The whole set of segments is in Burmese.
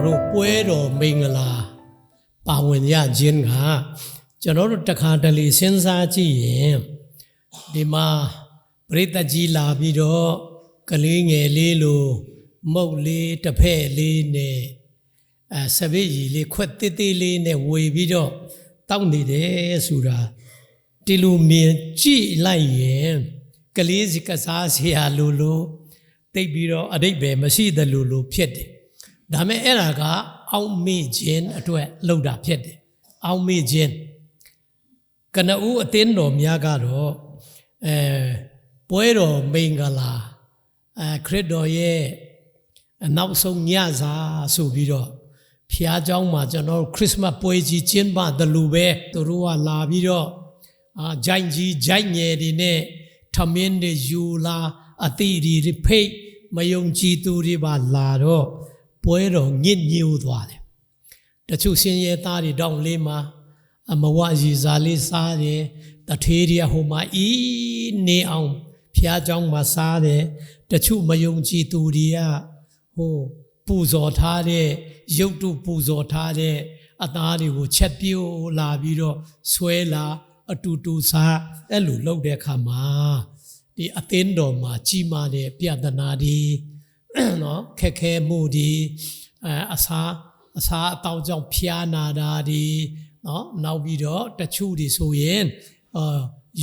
တို့ပွဲတော်မင်္ဂလာပါဝင်ရခြင်းကကျွန်တော်တို့တခါတလေစဉ်းစားကြည့်ရင်ဒီမှာပရိသတ်ကြီးလာပြီးတော့ကလေးငယ်လေးလိုမုတ်လေးတစ်ဖက်လေးနဲ့စပည့်ကြီးလေးခွက်သေးသေးလေးနဲ့ဝေပြီးတော့တောက်နေတယ်ဆိုတာဒီလိုမြင်ကြည့်လိုက်ရင်ကလေးစီကစားစရာလိုတိတ်ပြီးတော့အတိတ်ပဲမရှိတယ်လို့ဖြစ်တယ်ဒါမဲ့အဲ့ဒါကအောက်မေ့ခြင်းအတွက်လှုပ်တာဖြစ်တယ်အောက်မေ့ခြင်းကနဦးအသင်းတော်များကတော့ပွဲတော်မင်္ဂလာခရစ်တော်ရဲ့နောက်ဆုံးညစာဆိုပြီးတော့ဖျားเจ้าမှာကျွန်တော်ခရစ်စမတ်ပွဲကြီးကျင်းပတယ်လို့ပဲသူတို့ကလာပြီးတော့ဂျိုင်းကြီးဂျိုင်းငယ်တွေနဲ့ထမင်းတွေယူလာအသီးတွေဖိတ်မယုံကြည်သူတွေပါလာတော့ပွဲတော်ညစ်ညူးသွားတယ်တချို့စင်ရဲသားတွေတောင်းလေးမှာမဝရီစာလေးစားတယ်တထေးတွေဟိုမှာနေအောင်ဖျားเจ้าမှာစားတယ်တချို့မယုံကြည်သူတွေကဟိုပူဇော်ထားတဲ့ရုပ်တုပူဇော်ထားတဲ့အသားတွေကိုချက်ပြိုးလာပြီးတော့ဆွဲလာအတူတူစားအဲ့လိုလုပ်တဲ့အခါမှာဒီအသင်းတော်မှာကြီးမားတဲ့ပြဿနာတွေနော်ခက်ခဲမှုတွေအစားအတောက်ကြောင့်ဖျားနာတာတွေနော်နောက်ပြီးတော့တချို့တွေဆိုရင်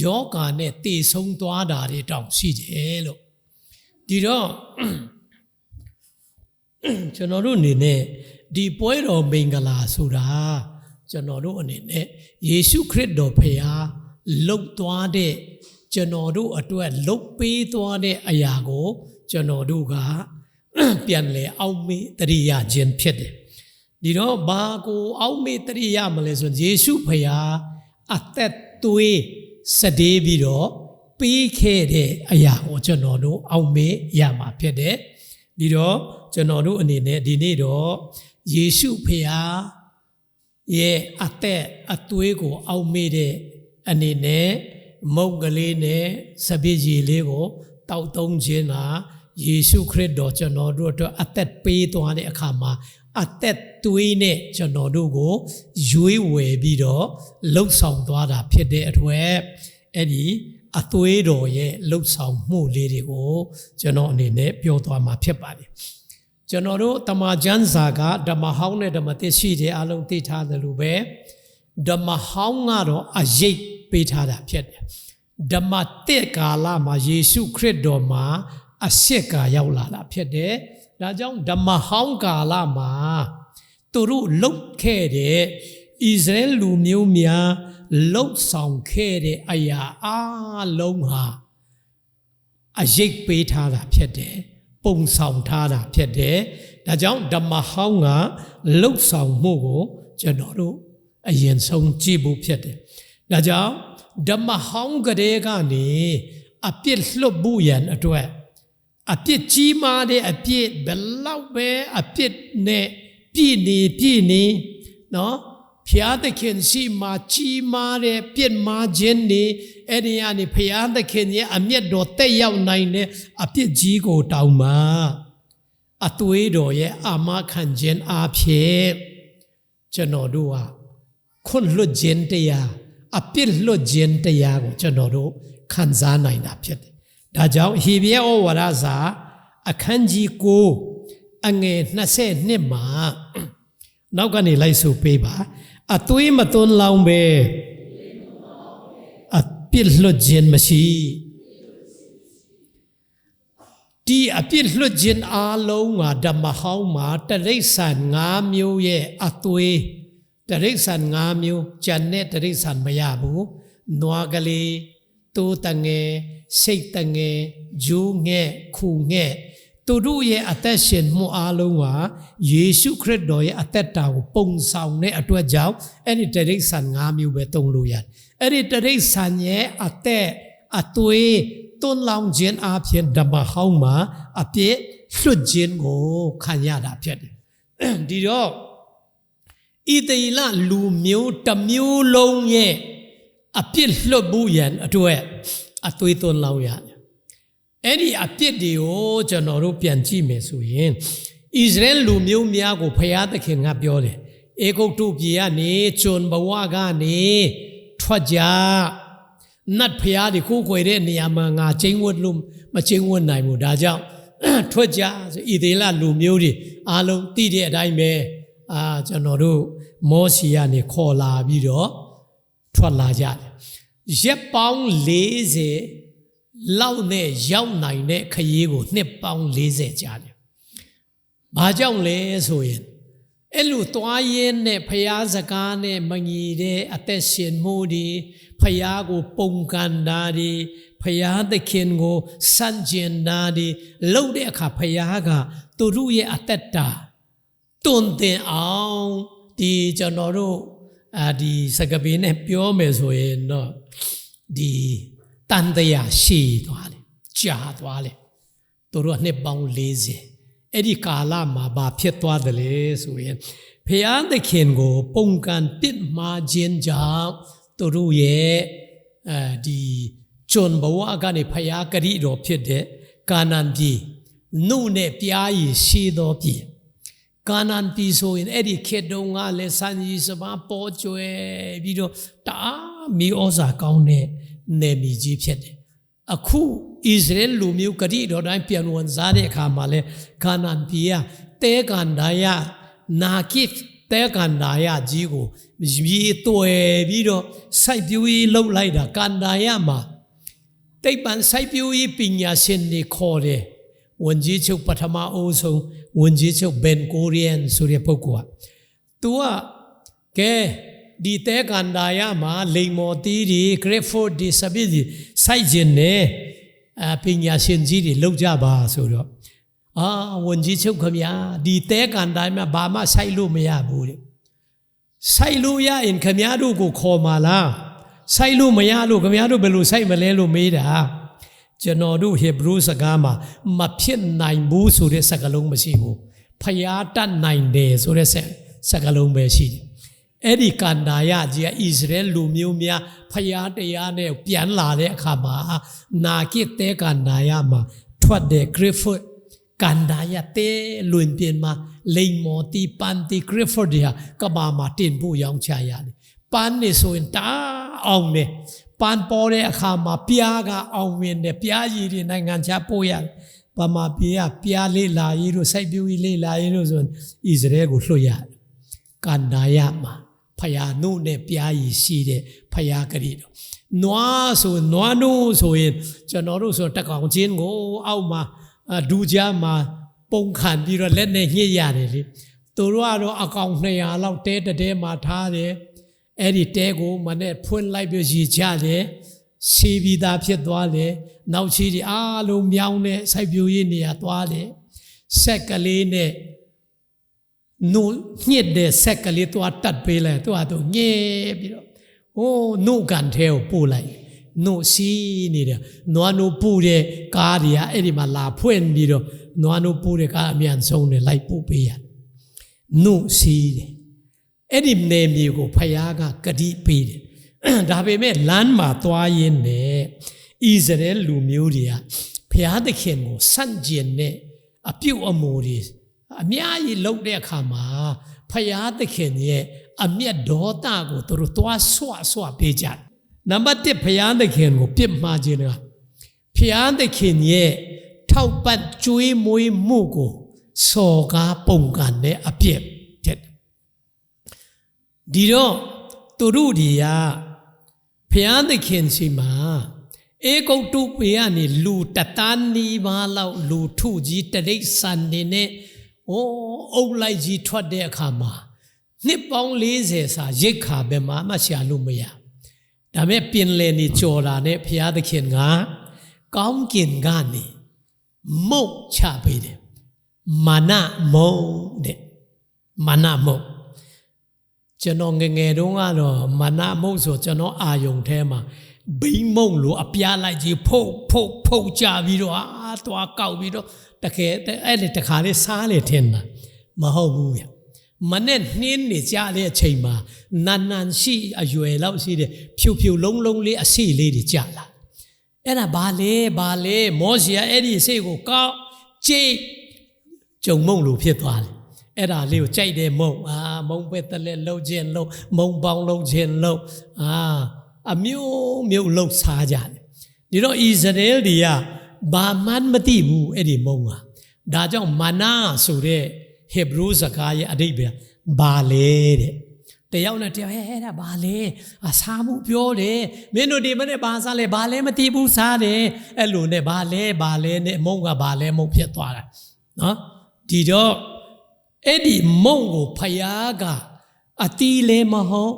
ယောဂါနဲ့တည်ဆုံးသွားတာတွေတောင်ရှိတယ်လို့ဒီတော့ကျွန်တော်တို့အနေနဲ့ဒီပွဲတော်မင်္ဂလာဆိုတာကျွန်တော်တို့အနေနဲ့ယေရှုခရစ်တော်ဖခင်လှုပ်သွားတဲ့ကျွန်တော်တို့အတွက်လှုပ်ပေးသွားတဲ့အရာကိုကျွန်တော်တို့ကပြန်လဲအောက်မေ့တရိယာခြင်းဖြစ်တယ်ဒီတော့ဘာကိုအောက်မေ့တရိယာမလဲဆိုယေရှုဖခင်အသက်သွေးစတေးပြီးတော့ပေးခဲ့တဲ့အရာကိုကျွန်တော်တို့အောက်မေ့ရမှာဖြစ်တယ်ဒီတော့ကျွန်တော်တို့အနေနဲ့ဒီနေ့တော့ယေရှုဖခင်ရဲ့အသက်အသွေးကိုအောက်မေ့တဲ့အနေနဲ့မုတ်ကလေးနဲ့စပည့်ကြီးလေးကိုတောက်သုံးခြင်းကယေရှုခရစ်တော်ကျွန်တော်တို့အတွက်အသက်ပေးသွားတဲ့အခါမှာအသက်သွေးနဲ့ကျွန်တော်တို့ကိုရွေးဝယ်ပြီးတော့လှုပ်ဆောင်သွားတာဖြစ်တဲ့အတွက်အဲ့ဒီအသွေးတော်ရဲ့လှုပ်ဆောင်မှုလေးတွေကိုကျွန်တော်အနေနဲ့ပြောသွားမှာဖြစ်ပါတယ်ကျွန်တော်တို့တမန်ကျမ်းစာကဓမ္မဟောင်းနဲ့ဓမ္မသစ်ရှိတဲ့အလုံးသိထားတယ်လို့ပဲဓမ္မဟောင်းကတော့အရေးပေးထားတာဖြစ်တယ်ဓမ္မသစ်ကာလမှာယေရှုခရစ်တော်မှာအရှက်ကရောက်လာတာဖြစ်တယ်ဒါကြောင့်ဓမ္မဟောင်းကာလမှာသူတို့လှုပ်ခဲ့တဲ့ဣသရေလလူမျိုးများလှုပ်ဆောင်ခဲ့တဲ့အရာအလုံးဟာအရေးပေးထားတာဖြစ်တယ်ပုံဆောင်ထားတာဖြစ်တယ်ဒါကြောင့်ဓမ္မဟောင်းကလှုပ်ဆောင်မှုကိုကျွန်တော်တို့အရင်ဆုံးကြည့်ဖို့ဖြစ်တယ်ဒါကြောင့်ဓမ္မဟောင်းကလေးကနေအပြစ်လွတ်ဖို့ရန်အတွက်အပြစ်ကြီးမားတဲ့အပြစ်ဘယ်လောက်ပဲအပြစ်နဲ့ပြည့်နေနော်ဖျားသခင်ရှိမှကြီးမားတဲ့ပြစ်မှားခြင်းတွေအဲ့ဒီကနေဖျားသခင်ရဲ့အမျက်တော်တက်ရောက်နိုင်တဲ့အပြစ်ကြီးကိုတောင်းမှာအသွေးတော်ရဲ့အာမခံခြင်းအဖြစ်ကျွန်တော်တို့ဟာခွင့်လွတ်ခြင်းတရားအပြစ်လွတ်ခြင်းတရားကိုကျွန်တော်တို့ခံစားနိုင်တာဖြစ်တယ်ဒါကြောင့်ဟေဘရဲဩဝါဒစာအခန်းကြီး9အငယ်22မှာနောက်ကနေလိုက်ဆိုပေးပါအသွေးမသွန်းလောင်းပဲအပြစ်လွတ်ခြင်းမရှိဒီအပြစ်လွတ်ခြင်းအလုံးကဓမ္မဟောင်းမှာတရိစ္ဆာန်5မျိုးရဲ့အသွေးတရိစ္ဆာန်5မျိုးဂျန်နဲ့တရိစ္ဆာန်မရဘူးနွားကလေးတိုးတငယ်စိတ်တငယ်ဂျိုးငဲ့ခုငဲ့သူတို့ရဲ့အသက်ရှင်မှုအလုံးကယေရှုခရစ်တော်ရဲ့အသက်တာကိုပုံဆောင်တဲ့အတွက်ကြောင့်အဲ့ဒီတရိစ္ဆာန်5မျိုးပဲသုံးလို့ရတယ်အဲ့ဒီတရိစ္ဆာန်ရဲ့အသက်အသွေးသွန်းလောင်းခြင်းအပြင်ဓမ္မဟောင်းမှာအပြစ်လွတ်ခြင်းကိုခံရတာဖြစ်တယ်ဒီတော့ဣသရေလလူမျိုးတစ်မျိုးလုံးရဲ့အပြစ်လွတ်ဖို့ရန်အတွက်အသွေးသွန်းလောင်းရတယ်အဲ့ဒီအပြစ်တွေကိုကျွန်တော်တို့ပြန်ကြည့်မယ်ဆိုရင်ဣ Israel လူမျိုးများကိုဖျားသခင်ကပြောတယ်အေဂုတ်တုပြည်ကနေကျွန်ဘဝကနေထွက်ကြနတ်ဖျားဒီကိုကိုွယ်တဲ့နေရာမှာငါချင်းဝတ်လို့မချင်းဝတ်နိုင်ဘူးဒါကြောင့်ထွက်ကြဆိုဣသေလလူမျိုးတွေအားလုံးသိတဲ့အတိုင်းပဲကျွန်တော်တို့မောရှိကနေခေါ်လာပြီးတော့ထွက်လာကြတယ်ရက်ပေါင်း40လောက်နဲ့ရောက်နိုင်တဲ့ခရီးကိုနှစ်ပေါင်း40ကြာတယ်။ဘာကြောင့်လဲဆိုရင်အဲ့လိုသွားရင်းနဲ့ဖျားစကားနဲ့မညီတဲ့အသက်ရှင်မှုတွေဖျားကိုပုံကန်တာတွေဖျားသခင်ကိုစန့်ကျင်တာတွေလုပ်တဲ့အခါဖျားကသူတို့ရဲ့အသက်တာတွင်တင်အောင်ဒီကျွန်တော်တို့ဒီစကားပေးနဲ့ပြောမယ်ဆိုရင်တော့ဒီတန်တရားရှိသွားတယ်ကြာသွားတယ်သူတို့နှစ်ပေါင်း40အဲ့ဒီကာလမှာဘာဖြစ်သွားတယ်လဲဆိုရင်ဖျားသခင်ကိုပုံကန်ပြစ်မှားခြင်းကြောင့်သူတို့ရဲ့ဒီကျွန်ဘဝကနေဖျားဂရိတော်ဖြစ်တဲ့ကာနန်ပြည်နုနဲ့ပြားရည်ရှိတော်ပြည်ကာနန်ပြည်ဆိုရင်အဲ့ဒီခေတ်တုန်းကလည်းစံကြီးစပါးပေါ်ကျွဲပြီးတော့တအားမီဩဇာကောင်းတဲ့နေမီကြီးဖြစ်တယ်အခုဣသရေလလူမျိုးဂရိတော်တိုင်းပြန်ဝင်စားတဲ့အခါမှာလဲကာနန်ပြည်ကတဲကန်ဒါယနာကိဖ်တဲကန်ဒါယကြီးကိုမြေတွယ်ပြီးတော့စိုက်ပျိုးရေးလုပ်လိုက်တာကန်ဒါယမှာတိတ်ပံစိုက်ပျိုးရေးပညာရှင်တွေခေါ်တယ်ဝန်ကြီးချုပ်ပထမအဦးဆုံးဝန်ကြီးချုပ်ဘန်ကိုရီယန်ဆိုတဲ့ပုဂ္ဂိုလ်ကသူကကဲဒီတဲကန်ဒါယမှာလိန်မော်တီးတွေ grapefruit တွေစပစ်တွေစိုက်ခြင်းနဲ့ပညာရှင်ကြီးတွေလောက်ကြပါဆိုတော့ဝန်ကြီးချုပ်ခင်ဗျာဒီတဲကန်ဒါယမှာဘာမှစိုက်လို့မရဘူးတဲ့စိုက်လို့ရရင်ခင်ဗျားတို့ကိုခေါ်มาလားစိုက်လို့မရလို့ခင်ဗျားတို့ဘယ်လိုစိုက်မလဲလို့မေးတာကျွန်တော်တို့ဟေဘရုစကားမှာမဖြစ်နိုင်ဘူးဆိုတဲ့စကားလုံးမရှိဘူးဖျားတတ်နိုင်တယ်ဆိုတဲ့စကားလုံးပဲရှိတယ်အဲ့ဒီကန်ဒါယကြီးကဣသရေလလူမျိုးများဖျားတရားနဲ့ပြန်လာတဲ့အခါမှာနာကိတဲကန်ဒါယမှာထွက်တဲ့ grapefruit ကန်ဒါယတဲလွင်ပြင်မှာလိန်မော်တီပန်တီ grapefruit တွေကကဘာမှာတင်ဖို့ရောင်းချရတယ်ပန်းနေဆိုရင်တာအောင်နေပန်းပေါ်တဲ့အခါမှာပြားကအောင်ဝင်တယ်ပြားရည်တွေနိုင်ငံခြားပို့ရတယ်ပမာပြားပြားလေးလာရီတို့စိုက်ပျိုးရေးလေးလာရီတို့ဆိုရင်ဣသရေလကိုလွှတ်ရတယ်ကန်ဒါယမှာဖယားနုနဲ့ပြားရည်ရှိတဲ့ဖယားကလေးတော့နွားဆိုနွားနိုးဆိုရင်ကျွန်တော်တို့ဆိုတကောင်ချင်းကိုအောက်မှာဒူးကြားမှာပုံခံပြီးတော့လက်နဲ့ညှစ်ရတယ်လေသူတို့ကတော့အကောင်200လောက်တဲတဲမှာထားတယ်အဲ့ဒီတဲကိုမနဲ့ဖွင့်လိုက်ပြီးရည်ချတယ်စီးပြီးသားဖြစ်သွားတယ်နောက်ချီဒီအားလုံးမြောင်းတဲ့စိုက်ပျိုးရေးနေရာသွားတယ်ဆက်ကလေးနဲ့နုညစ်တဲ့ဆက်ကလေးသွားတတ်ပေးလိုက်တော့ညဲပြီးတော့နုကန်ထဲကိုပို့လိုက်နုစီးနေတယ်နွားနုပူတဲ့ကားတွေကအဲ့ဒီမှာလာဖွင့်ပြီးတော့နွားနုပူတဲ့ကားအမြန်ဆုံးနဲ့လိုက်ပို့ပေးရနုစီးတယ်အဲ့ဒီနေမြေကိုဖယားကဂတိပေးတယ်ဒါပေမဲ့လမ်းမှာသွားရင်းနဲ့ဣသရေလလူမျိုးတွေကဖယားသခင်ကိုစန့်ကျင်တဲ့အပြုတ်အမူတွေအများကြီးလုပ်တဲ့အခါမှာဖယားသခင်ရဲ့အမျက်ဒေါသကိုသူတို့သွားဆွပေးကြတယ်နံပါတ်1ဖယားသခင်ကိုပြစ်မှားခြင်းကဖယားသခင်ရဲ့ထောက်ပတ်ကျွေးမွေးမှုကိုစော်ကားပုံကန်တဲ့အပြစ်ဒီတော့သူတို့တွေကဖျားသခင်စီမှာအေဂုတ်တုပြည်ကနေလူတတန်းနီးပါးလောက်လူထုကြီးတရိတ်ဆန်နေနဲ့အုပ်လိုက်ကြီးထွက်တဲ့အခါမှာနှစ်ပေါင်း40စာရိတ်ခါပဲမှရှာလို့မရဒါမဲ့ပြင်လယ်နေကြော်တာနဲ့ဖျားသခင်ကကောင်းကင်ကနေမုတ်ချပေးတယ်မာနမုတ်တဲ့မာနမုတ်ကျွန်တော်ငငယ်တုန်းကတော့မာနမုတ်ဆိုကျွန်တော်အာယုံထဲမှာဘိမုံလို့အပြားလိုက်ကြီးဖုတ်ကြပြီးတော့သွားကောက်ပြီးတော့တကယ်အဲ့ဒီတခါလေးစားလေထင်တာမဟုတ်ဘူးဗျမနဲ့နှင်းနေကြတဲ့အချိန်မှာနန်ရှိအရွယ်လောက်ရှိတဲ့ဖြူလုံးလေးအဆိလေးတွေကြလာအဲ့ဒါဘာလဲမောရှေအဲ့ဒီအဆိကိုကောက်ကြိတ် ကြုံမုံလို့ဖြစ်သွားတယ်အဲ့ဒါလေးကိုကြိုက်တယ်မုံမုံပဲတလဲလှုပ်ခြင်းလှုပ်မုံပေါင်းလှုပ်ခြင်းလှုပ်အမျိုးမျိုးလှုပ်စားကြတယ်ဒီတော့ဣသရေလတွေကဘာမှမသိဘူးအဲ့ဒီမုံဒါကြောင့်မာနာဆိုတဲ့ဟေဘရုစကားရဲ့အဓိပ္ပာယ်ဘာလဲတဲ့တယောက်နဲ့တယောက်အဲ့ဒါဘာလဲစားမှုပြောတယ်မင်းတို့ဒီမနေ့ဘာစားလဲဘာလဲမသိဘူးစားတယ်အဲ့လိုနဲ့ဘာလဲနဲ့မုံကဘာလဲမုံဖြစ်သွားတာနော်ဒီတော့အဲ့ဒီမုံကိုဖယားကအတီးလဲမဟုတ်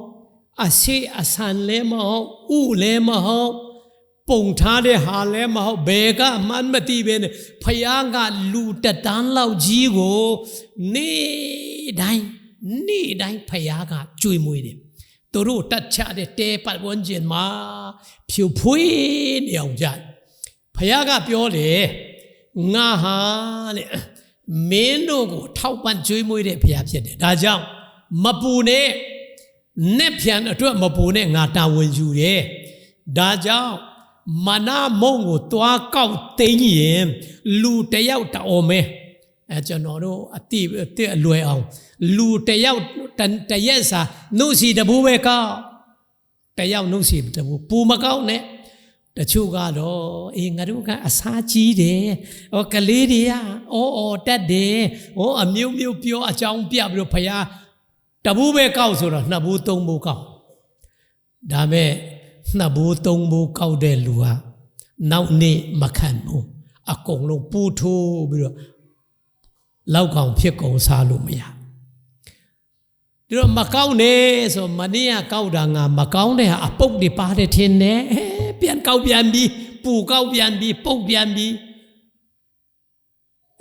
အရှိအဆန်လဲမဟုတ်ဥလဲမဟုတ်ပုံထားတဲ့ဟာလဲမဟုတ်ဘယ်ကမှမသိပဲနဲ့ဖယားကလူတတန်းလောက်ကြီးကိုနေ့တိုင်းဖယားကကြွေမွေးတယ်သူတို့တတ်ချတဲ့တဲပတ်ဝန်းကျင်မှာဖြူဖွေးနေအောင်ကြဖယားကပြောတယ်ငါဟာတဲ့မင်းတို့ကိုထောက်ပံ့ကြွေးမွေးတဲ့ဖယားဖြစ်တယ်ဒါကြောင့်မပူနဲ့နဲ့ပြန်အတွက်မပူနဲ့ငါတာဝန်ယူတယ်ဒါကြောင့်မနာမုံကိုတွားကောက်သိမ်းရင်လူတယောက်တော်မဲကျွန်တော်တို့အတိအလွယ်အောင်လူတယောက်တရက်စာနှုတ်စီတဘူးပဲကောက်တယောက်နှုတ်စီတဘူးပူမကောက်နဲ့တချို့ကတော့ငါတို့ကအစားကြီးတယ်ကလေးတွေကတက်တယ်အမျိုးမျိုးပြောအကြောင်းပြပြီးတော့ဖယားတဘူးပဲကောက်ဆိုတော့နှစ်ဘူးသုံးဘူးကောက်ဒါမဲ့နှစ်ဘူးသုံးဘူးကောက်တဲ့လူကနောက်နေ့မခံဘူးအကုန်လုံးပူထိုးပြီးတော့လောက်ကောင်ဖြစ်ကုန်စားလို့မရဒီတော့မကောက်နဲ့ဆိုမနေ့ကကောက်တာငါမကောင်းတဲ့ဟာအပုတ်တွေပါတယ်ထင်တယ်ပြန်ကောက်ပြန်ပြီးပူကောက်ပြန်ပြီးပုတ်ပြန်ပြီး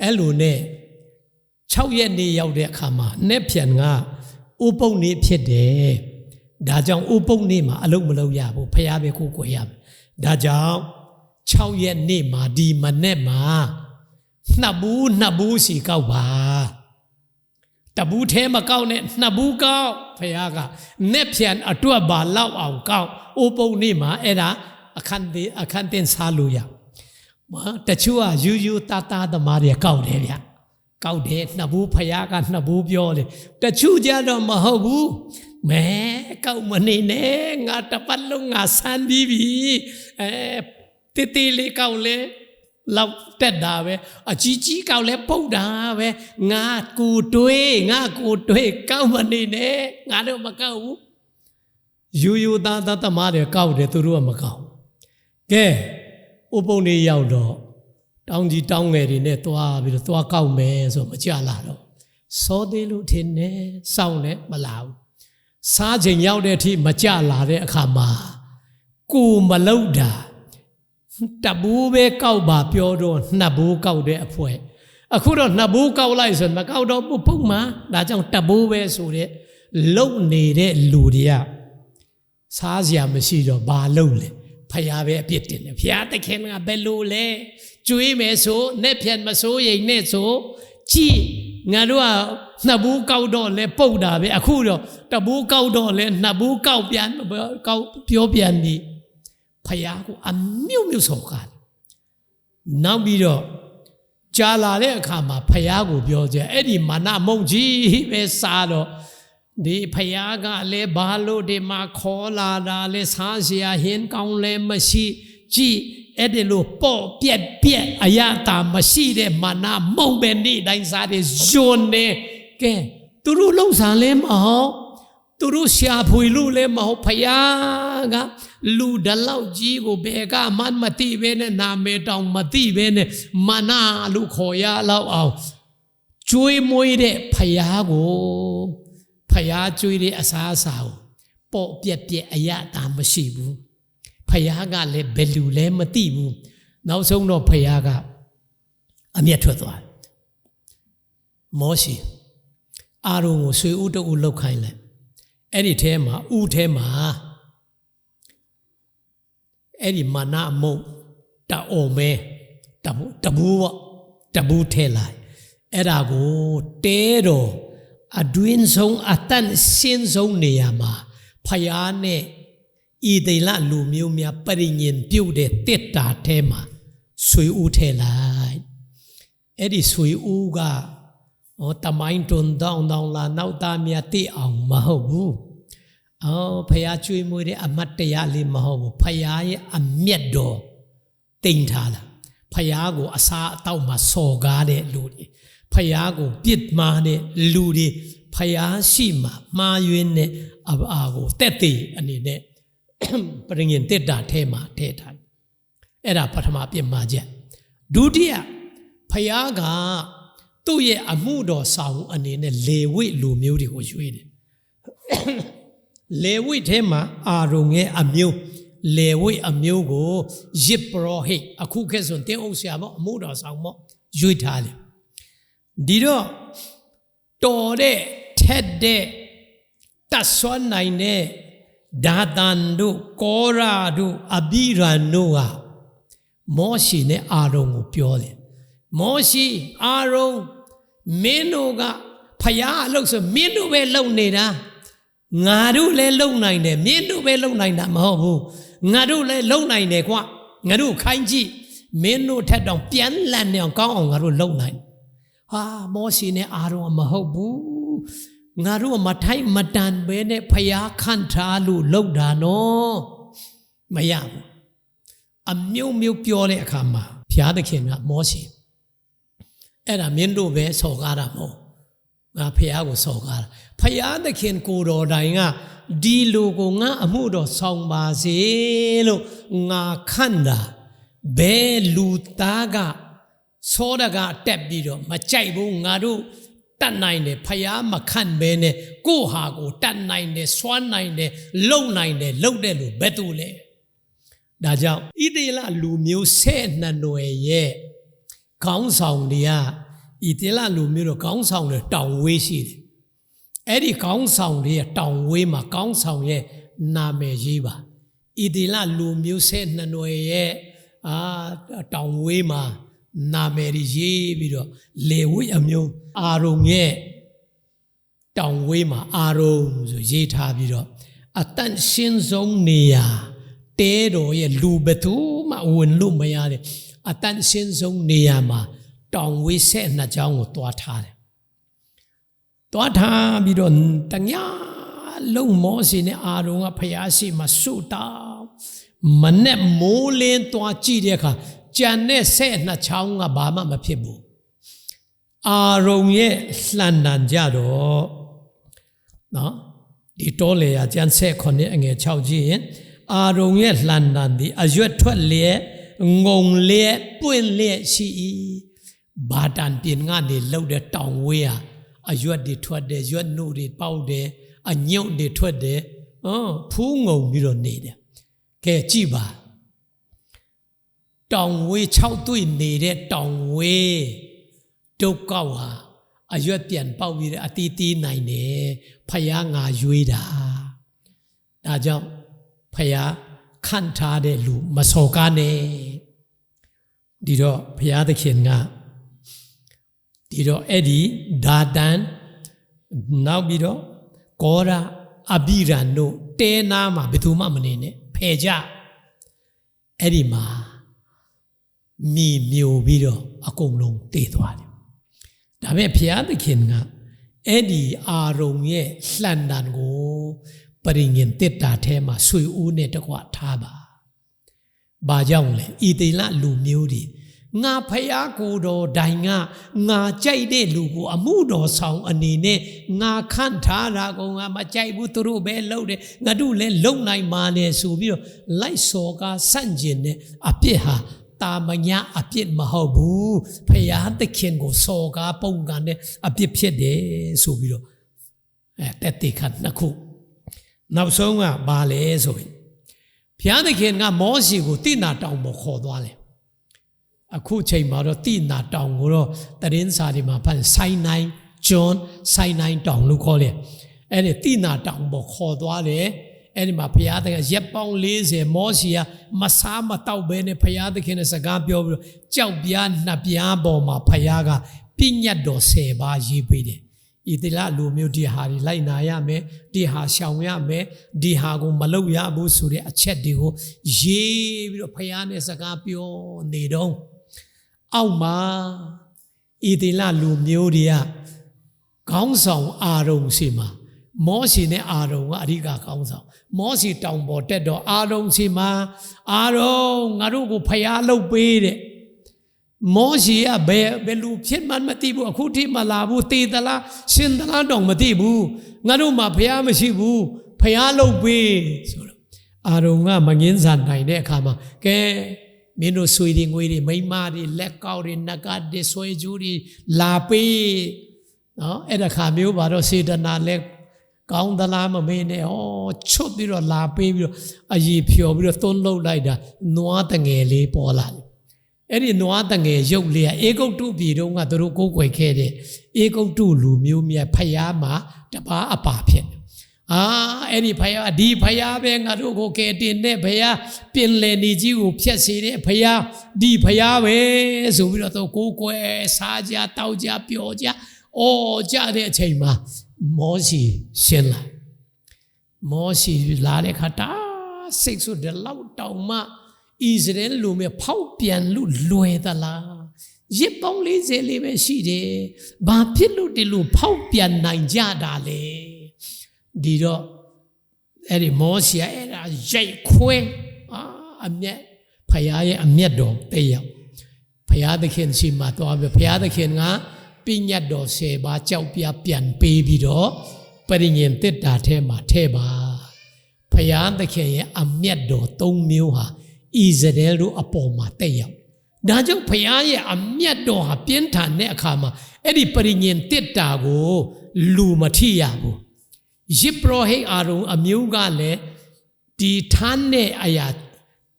အဲ့လိုနဲ့6ရက်နေ့ရောက်တဲ့အခါမှာနဲ့ပြန်ကဥပုပ်နေ့ဖြစ်တယ်ဒါကြောင့်ဥပုပ်နေ့မှာအလုပ်မလုပ်ရဘူးဖယားပဲကိုကိုရမယ်ဒါကြောင့်6ရက်နေ့မှာဒီမနေ့မှာနှစ်ဘူးစီကောက်ပါတဘူးထဲမကောက်နဲ့နှစ်ဘူးကောက်ဖယားကနဲ့ပြန်အတွက်ပါလောက်အောင်ကောက်ဥပုပ်နေ့မှာအဲ့ဒါအခန်းတင်စားလို့ရတချို့ကယူတာသမားတွေကောက်တယ်ဗျကောက်တယ်နှစ်ဘူးဖယားကနှစ်ဘူးပြောတယ်တချို့ကြတော့မဟုတ်ဘူးမဲကောက်မနေနဲ့ငါတပတ်လုံးငါဆန်းပြီးပြီတေးလေးကောက်လဲလောက်တက်တာပဲအကြီးကောက်လဲပုတ်တာပဲငါကိုတွေးကောက်မနေနဲ့ငါတော့မကောက်ဘူးယူသားသမားတွေကောက်တယ်သူတို့ကမကောက်ကဲဥပုံလေးရောက်တော့တောင်းကြီးတောင်းငယ်တွေနဲ့သွားပြီးတော့သွားကောက်မယ်ဆိုမကြလာတော့စောသေးလို့ထင်နေစောင့်နေမလာဘူးစားချိန်ရောက်တဲ့အထိမကြလာတဲ့အခါမှာကိုမလောက်တာတဘူးပဲကောက်ပါပြောတော့နှစ်ဘူးကောက်တဲ့အဖွဲအခုတော့နှစ်ဘူးကောက်လိုက်ဆိုမကောက်တော့ပုတ်မှာဒါကြောင့်တဘူးပဲဆိုတဲ့လုံနေတဲ့လူတွေကစားစရာမရှိတော့ဘာလုံလဲဖယားပဲအပြစ်တင်တယ်ဖယားတခင်ကဘယ်လိုလဲကျွေးမယ်ဆိုနဲ့ပြန်မစိုးရိမ်နဲ့ဆိုကြည်ငါတို့ကနှစ်ဘူးကောက်တော့လဲပုတ်တာပဲအခုတော့တဘူးကောက်တော့လဲနှစ်ဘူးကောက်ပြန်ကောက်ပြောပြန်ပြီဖယားကိုအမျိုးဆော်ကားနောက်ပြီးတော့ကြာလာတဲ့အခါမှာဖယားကိုပြောကြအဲ့ဒီမာနမုံကြီးပဲစားတော့ဒီဖယားကလည်းဘာလို့ဒီမှာခေါ်လာတာလဲစားစရာဟင်းကောင်းလည်းမရှိကြည်အဲ့ဒီလိုပေါ့ပြက်အရတာမရှိတဲ့မာနမုံပဲနေ့တိုင်းစားတဲ့ဇွန်နေကဲသူတို့လုံစားလဲမဟုတ်သူတို့ရှာဖွေလို့လဲမဟုတ်ဖယားကလူတလောက်ကြီးကိုဘယ်ကမှမသိပဲနဲ့နာမည်တောင်မသိပဲနဲ့မာနလို့ခေါ်ရလောက်အောင်ကျွေးမွေးတဲ့ဖယားကိုဖယားကျွေးတဲ့အစားအစာကိုပေါ့ပြက်အရတာမရှိဘူးဖယားကလည်းဘယ်လူလဲမသိဘူးနောက်ဆုံးတော့ဖယားကအမျက်ထွက်သွားမောရှိအာရုံကိုဆွေဦးတအုပ်လောက်ခိုင်းလိုက်အဲ့ဒီထဲမှာဥထဲမှာအဲ့ဒီမာနမုံတအော်မဲတဘူးထဲလိုက်အဲ့ဒါကိုတဲတော်အတွင်းဆုံးအတန်စင်းဆုံးနေရာမှာဖယားနဲ့ဤတိလလူမျိုးများပရိညင်ပြုတ်တဲ့တစ်တာထဲမှာဆွေဦးထဲလိုက်အဲ့ဒီဆွေဦးက တမိုင်းတွန်တောင်းလာနောက်သားများသိအောင်မဟုတ်ဘူးဖယားကျွေးမွေးတဲ့အမတ်တရားလေးမဟုတ်ဘူးဖယားရဲ့အမျက်တော်တိမ်ထားတာဖယားကိုအစာအသောက်မှာစော်ကားတဲ့လူတွေဖယားကိုပြစ်မှားတဲ့လူတွေဖယားရှိမှာမှားယွင်းတဲ့အကိုတက်တည်အနေနဲ့ပရိငင်တက်တာထဲမှာထည့်ထားအဲ့ဒါပထမပြစ်မှားချက်ဒုတိယဖယားကသူ့ရဲ့အမှုတော်ဆောင်အနေနဲ့လေဝိလူမျိုးတွေကိုရွေးတယ်လေဝိထဲမှာအာရုံရဲ့အမျိုးလေဝိအမျိုးကိုယစ်ပရောဟိတ်အခုခေတ်ဆိုတင်းအုပ်ဆရာပေါ့အမှုတော်ဆောင်ပေါ့ရွေးထားတယ်ဒီတော့တော်တဲ့ထက်တဲ့တတ်ဆွမ်းနိုင်တဲ့ဒါသန်တို့ကောရာတို့အဘိရန်တို့ကမောရှိနဲ့အာရုံကိုပြောတယ်မောရှိအာရုံမင်းတို့ကဖယားအလုပ်ဆိုမင်းတို့ပဲလုပ်နေတာငါတို့လည်းလုံနိုင်တယ်မင်းတို့ပဲလုံနိုင်တာမဟုတ်ဘူးငါတို့လည်းလုံနိုင်တယ်ကွာငါတို့ခိုင်းကြည့်မင်းတို့ထက်တောင်ပြန်လန့်နေအောင်ကောင်းအောင်ငါတို့လုံနိုင်ဟာမောရှိနဲ့အာရုံမဟုတ်ဘူးငါတို့မထိုက်မတန်ပဲနဲ့ဖယားခန့်ထားလို့လုံတာနော်မရဘူးအမျိုးမျိုးပြောတဲ့အခါမှာဘုရားသခင်ကမောရှိအဲ့ဒါမင်းတို့ပဲစော်ကားတာမဟုတ်ငါဖယားကိုစော်ကားတာဖယားသခင်ကိုတော်တိုင်ကဒီလူကိုငါအမှုတော်ဆောင်ပါစေလို့ငါခန့်တာဘယ်လူသားကစောဒကတက်ပြီးတော့မကြိုက်ဘူးငါတို့တတ်နိုင်တယ်ဖယားမခန့်ပဲနဲ့ကိုဟာကိုတတ်နိုင်တယ်စွမ်းနိုင်တယ်လုံနိုင်တယ်လုံတဲ့လူဘယ်သူလဲဒါကြောင့်ဣသရေလလူမျိုး12နွယ်ရဲ့ခေါင်းဆောင်တွေကဣသရေလလူမျိုးတို့ခေါင်းဆောင်တွေတောင်ဝေးရှိတယ်အဲ့ဒီခေါင်းဆောင်တွေရဲ့တောင်ဝေးမှာခေါင်းဆောင်ရဲ့နာမည်ရေးပါဣသရေလလူမျိုး12နွယ်ရဲ့တောင်ဝေးမှာနာမည်ရေးပြီးတော့လေဝိအမျိုးအာရုံရဲ့တောင်ဝေးမှာအာရုံဆိုရေးထားပြီးတော့အတန့်ရှင်းဆုံးနေရာတဲတော်ရဲ့လူဘသူမှဝင်လို့မရတဲ့အတန့်ရှင်းဆုံးနေရာမှာတောင်ဝေး12ကျောင်းကိုတွားထားတယ်တွားထားပြီးတော့တညာလုံးမောစီနဲ့အာရုံကဖျားရှိမှဆုတောင်းမနဲ့မိုးလင်းတွားကြည့်တဲ့အခါကြံတဲ့12ချောင်းကဘာမှမဖြစ်ဘူးအာရုံရဲ့လှန်တန်ကြတော့နော်ဒီတောလေရကျန်18အငယ်6ကြည့်ရင်အာရုံရဲ့လှန်တန်ဒီအရွက်ထွက်လျက်ငုံလျက်ပွင့်လျက်ရှိ၏ဘာတန်ပြင်ကနေလှုပ်တဲ့တောင်ဝေးဟာအရွက်တွေထွက်တယ်ရွက်နှုတ်တွေပေါက်တယ်အညုတ်တွေထွက်တယ်ဖူးငုံပြီးတော့နေတယ်ကဲကြည့်ပါတောင်ဝေး6တွေ့နေတဲ့တောင်ဝေးဒုက္ခဟာအရွက်ပြန်ပေါက်ပြီးအတီးတီးနိုင်တယ်ဖယားငါရွေးတာဒါကြောင့်ဖယားခန့်ထားတဲ့လူမစော်ကားနဲ့ဒီတော့ဖယားသခင်ကဒီတော့အဲ့ဒီဒါတန်နောက်ပြီးတော့ကောရာအဘိရန်တို့တဲနာမှာဘယ်သူမှမနေနဲ့ဖယ်ကြအဲ့ဒီမှာမိမျိုးပြီးတော့အကုန်လုံးတည်သွားတယ်ဒါပေမဲ့ဘုရားသခင်ကအဲ့ဒီအာရုံရဲ့လှန်တန်ကိုပရိငင်တစ်တာထဲမှာဆွေဦးနဲ့တကွထားပါဘာကြောင့်လဲဣသေလလူမျိုးတွေငါဖယားကိုတော်တိုင်ကငါကြိုက်တဲ့လူကိုအမှုတော်ဆောင်အနေနဲ့ငါခန့်ထားတာကိုငါမကြိုက်ဘူးသူတို့ပဲလုပ်တယ်ငါတို့လည်းလုံနိုင်ပါလေဆိုပြီးတော့လိုက်စော်ကားဆန့်ကျင်တဲ့အပြစ်ဟာတာမညာအပြစ်မဟုတ်ဘူးဖယားသခင်ကိုစော်ကားပုံကန်တဲ့အပြစ်ဖြစ်တယ်ဆိုပြီးတော့တက်တေခတ်နှစ်ခုနောက်ဆုံးကဘာလဲဆိုရင်ဘုရားသခင်ကမောရှိကိုတိနာတောင်ပေါ်ခေါ်သွားတယ်အခုချိန်မှာတော့တိနာတောင်ကိုတော့တရင်စာတွေမှာဖတ်ဆိုင်နိုင်ဂျွန်ဆိုင်နိုင်တောင်လို့ခေါ်တယ်အဲ့ဒီတိနာတောင်ပေါ်ခေါ်သွားတယ်အဲ့ဒီမှာဘုရားသခင်ရက်ပေါင်း40မောရှိကမစားမတောက်ဘဲနဲ့ဘုရားသခင်နဲ့စကားပြောပြီးတော့ကြောက်ပြားနှစ်ပြားပေါ်မှာဘုရားကပြညတ်တော်10ပါးရေးပေးတယ်ဣသလလူမျိုးဒီဟာတွေလိုက်နာရမယ်ဒီဟာရှောင်ရမယ်ဒီဟာကိုမလုပ်ရဘူးဆိုတဲ့အချက်တွေကိုရေးပြီးတော့ဘုရားနဲ့စကားပြောနေတော့အောက်မှာဣသလလူမျိုးတွေက ခေါင်းဆောင်အာရုံစီမှာမောရှေနဲ့အာရုံကအဓိကခေါင်းဆောင်မောရှေတောင်ပေါ်တက်တော့အာရုံစီမှာအာရုံငါတို့ကိုဖျားလုပ်ပေးတဲ့မောရှေကဘယ်လူဖြစ်မှမသိဘူးအခုထိမလာဘူးတေသလားရှင်သလားတောင်မသိဘူးငါတို့မှာဖျားမရှိဘူးဖျားလုပ်ပေးဆိုတော့အာရုံကမငင်းစားနိုင်တဲ့အခါမှာကဲမင်းတို့ဆွေတွေငွေတွေမိန်းမတွေလက်ကောက်တွေနဂတ်တွေဆွေကျူးတွေလာပေးနော်အဲ့ဒါခါမျိုးပါတော့စေတနာလက်ကောင်းသလားမမေးနဲ့ဟောချွတ်ပြီးတော့လာပေးပြီးတော့အည်ဖြော်ပြီးတော့သွန်းလှုပ်လိုက်တာနွားတငယ်လေးပေါ်လာတယ်အဲ့ဒီနွားတငယ်ရုပ်လေးကဧဂုတ်တုပြည်တုန်းကသူတို့ကိုးကွယ်ခဲ့တဲ့ဧဂုတ်တုလူမျိုးမြတ်ဖယားမှာတပါးအပါဖြစ်အဲ့ဒီဖယားဒီဖယားပဲငါတို့ကိုကယ်တင်တဲ့ဖယားပင်လယ်နေကြီးကိုဖျက်စေတဲ့ဖယားဒီဖယားပဲဆိုပြီးတော့သူကိုးကွယ်စားကြတောက်ကြပျော်ကြကြတဲ့အချိန်မှာမောရှေရှင်းလာမောရှေလာတဲ့ခါတာစိတ်ဆိုတဲ့လောက်တောင်မှဣသရေလလူမျိုးဖောက်ပြန်လို့လွယ်သလားရစ်ပေါင်း40လေးပဲရှိတယ်ဘာဖြစ်လို့ဒီလိုဖောက်ပြန်နိုင်ကြတာလဲဒီတော့အဲ့ဒီမောရှေအဲ့ဒါရိုက်ခွဲအမျက်ဖယားရဲ့အမျက်တော်တဲ့ရောက်ဖယားသခင်ရှိမှသွားပြီးဖယားသခင်ကပညတ်တော်10ပါးကြောက်ပြပြန်ပေးပြီးတော့ပရိညင်တစ်တာထဲမှာထဲပါဖယားသခင်ရဲ့အမျက်တော်3မျိုးဟာဣသရေလတို့အပေါ်မှာတက်ရောက်ဒါကြောင့်ဖယားရဲ့အမျက်တော်ဟာပြင်းထန်တဲ့အခါမှာအဲ့ဒီပရိညင်တစ်တာကိုလူမထိရဘူးယစ်ပရောဟိတ်အာရုံအမျိုးကလည်းဒီထမ်းတဲ့အရာ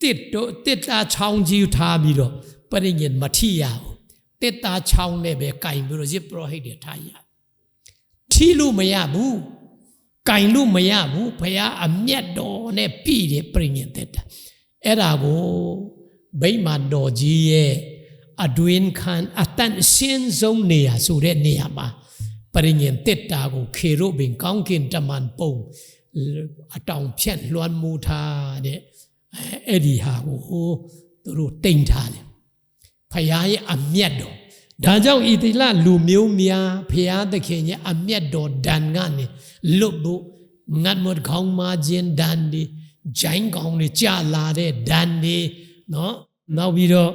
တစ်တာချောင်းကြီးထားပြီးတော့ပရိညင်မထိရဘူးတစ်တာချောင်းနဲ့ပဲကင်ပြီးတော့ယစ်ပရောဟိတ်တွေထားရထီလို့မရဘူးကင်လို့မရဘူးဘုရားအမျက်တော်နဲ့ပြည်တယ်ပရိညင်တစ်တာအဲ့ဒါကိုဗိမာန်တော်ကြီးရဲ့အတွင်းခန်းအတန်ရှင်းဆုံးနေရာဆိုတဲ့နေရာမှာပရိညင်တစ်တာကိုခေရုဘင်ကောင်းကင်တမန်ပုံအတောင်ဖြတ်လွှမ်းမိုးထားတဲ့အဲ့ဒီဟာကိုသူတို့တိမ်ထားတယ်ဖယားရဲ့အမျက်တော်ဒါကြောင့်ဣသရေလလူမျိုးများဖယားသခင်ရဲ့အမျက်တော်ဒဏ်ကနေလွတ်ဖို့ငတ်မတ်ခေါင်းမာခြင်းဒဏ်တွေဂျိုင်းကောင်တွေကြာလာတဲ့ဒဏ်တွေနော်နောက်ပြီးတော့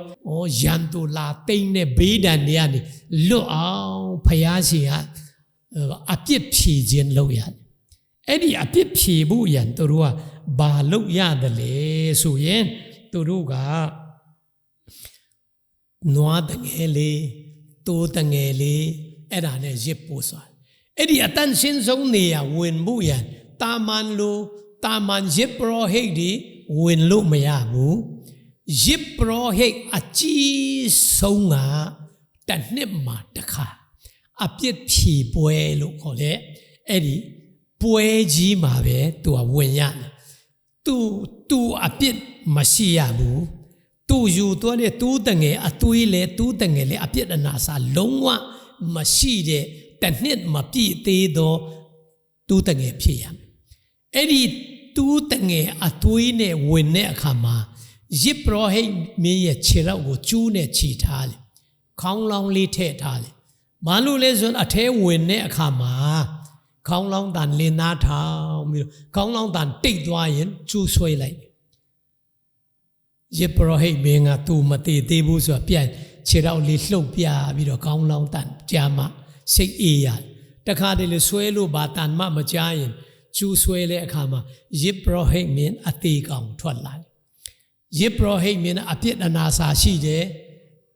ရန်သူလာတိမ့်တဲ့ဘေးဒဏ်တွေကနေလွတ်အောင်ဖယားရှင်ကအပြစ်ဖြေခြင်းလုပ်ရတယ်အဲ့ဒီအပြစ်ဖြေဖို့ရန်သူတို့ကဘာလုပ်ရတယ်လဲဆိုရင်သူတို့ကနွားတငယ်လေးတိုးတငယ်လေးအဲ့ဒါနဲ့ရစ်ပို့သွားအဲ့ဒီအတန်ရှင်းဆုံးနေရဝင်ဖို့ရန်တာမန်ရစ်ပရောဟိတ်ဒီဝင်လို့မရဘူးရစ်ပရောဟိတ်အကြီးဆုံးကတစ်နှစ်မှာတစ်ခါအပြစ်ဖြေပွဲလို့ခေါ်တဲ့အဲ့ဒီပွဲကြီးမှာပဲသူကဝင်ရတယ်သူအပြစ်မရှိရဘူးသူယူသွားတဲ့တူးတငယ်အသွေးလေတူးတငယ်လေအပြစ်အနာစာလုံးဝမရှိတဲ့တစ်နှစ်မပြည့်သေးသောတူးတငယ်ဖြစ်ရမယ်အဲ့ဒီတူးတငယ်အသွေးနဲ့ဝင်တဲ့အခါမှာယစ်ပရောဟိတ်မင်းရဲ့ခြေထောက်ကိုကျူးနဲ့ချီထားတယ်ခေါင်းလောင်းလေးထည့်ထားတယ်ဘာလို့လဲဆိုတော့အထဲဝင်တဲ့အခါမှာခေါင်းလောင်းတန်လင်းသားထောင်ပြီးတော့ခေါင်းလောင်းတန်တိတ်သွားရင်ကျူးဆွဲလိုက်ယစ်ပရောဟိတ်မင်းကသူမတည်သေးဘူးဆိုတော့ပြန်ခြေထောက်လေးလှုပ်ပြပြီးတော့ခေါင်းလောင်းတန်ကြာမှစိတ်အေးရတခါတလေဆွဲလို့ဘာတန်မှမကြားရင်ကျူးဆွဲတဲ့အခါမှာယစ်ပရောဟိတ်မင်းအသေးကောင်ထွက်လာယစ်ပရောဟိတ်မင်းအပြစ်အနာစာရှိတယ်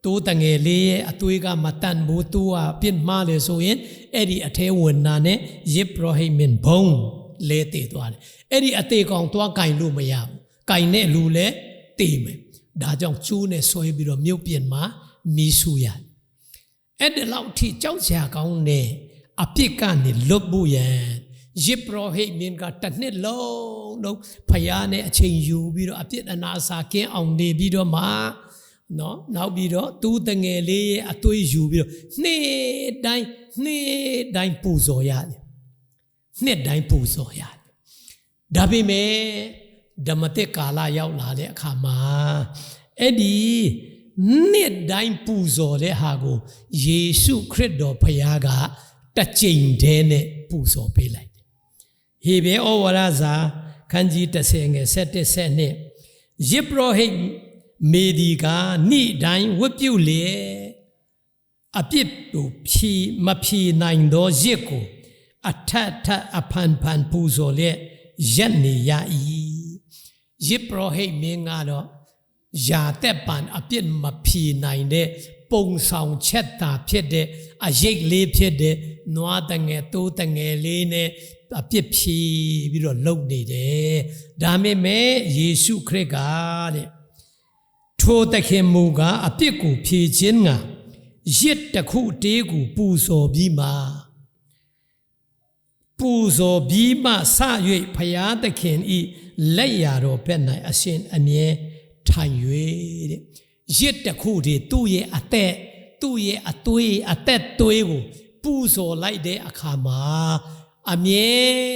တိုးတငယ်လေးရဲ့အသွေးကမတန်ဘူးသူကအပြစ်မှားလေဆိုရင်အဲ့ဒီအထဲဝင်နာနဲ့ယစ်ပရောဟိတ်မင်းဘုံလဲတည်သွားတယ်အဲ့ဒီအသေးကောင်သွားကင်လို့မရဘူးကင်တဲ့လူလဲတည်မယ်ဒါကြောင့်ကျူးနဲ့ဆွဲပြီးတော့မြုပ်ပြင်မှာမီးဆူရအဲ့ဒီလောက်ထိကြောက်စရာကောင်းတဲ့အပြစ်ကနေလွတ်ဖို့ရန်ယစ်ပရောဟိတ်မင်းကတစ်နှစ်လုံးဖယားနဲ့အချိန်ယူပြီးတော့အပြစ်အနာစာကင်းအောင်နေပြီးတော့မှနော်နောက်ပြီးတော့တူးတငယ်လေးရဲ့အသွေးယူပြီးတော့နှစ်တိုင်းပူဇော်ရတယ်နှစ်တိုင်းပူဇော်ရတယ်ဒါပေမဲ့ဓမ္မတက်ကာလရောက်လာတဲ့အခါမှာအဲ့ဒီနှစ်တိုင်းပူဇော်တဲ့ဟာကိုယေရှုခရစ်တော်ဖယားက တကြိမ်တည်းနဲ့ပူဇော်ပေးလိုက်တယ်ဟေဘဲဩဝါဒစာခန်းကြီး30ငယ်7 7ယေဘရဟိတ်မေဒီကနေ့တိုင်းဝတ်ပြုလေအပြစ်ကိုမဖြေနိုင်သောရစ်ကိုအထအဖန်ပူဇော်လေရက်နေရ၏ယေဘရဟိတ်မင်းကတော့ယာတက်ပန်အပြစ်မဖြေနိုင်တဲ့ပုံဆောင်ချက်တာဖြစ်တဲ့အရိတ်လေးဖြစ်တဲ့နွားတငယ်တိုးတငယ်လေးနဲ့အပြစ်ဖြေပြီးတော့လုပ်နေတယ်ဒါပေမဲ့ယေရှုခရစ်ကတဲ့ထိုသခင်မူကားအပြစ်ကိုဖြေခြင်းငါရစ်တစ်ခုတေးကိုပူဇော်ပြီးမှစ၍ဖယားသခင်ဤလက်ရာတော်ဘက်၌အရှင်အမြဲထိုင်၍တဲ့ရစ်တစ်ခုတည်းသူ့ရဲ့အသက်သူ့ရဲ့အသွေးအသက်သွေးကိုပူဇော်လိုက်တဲ့အခါမှာအမြဲ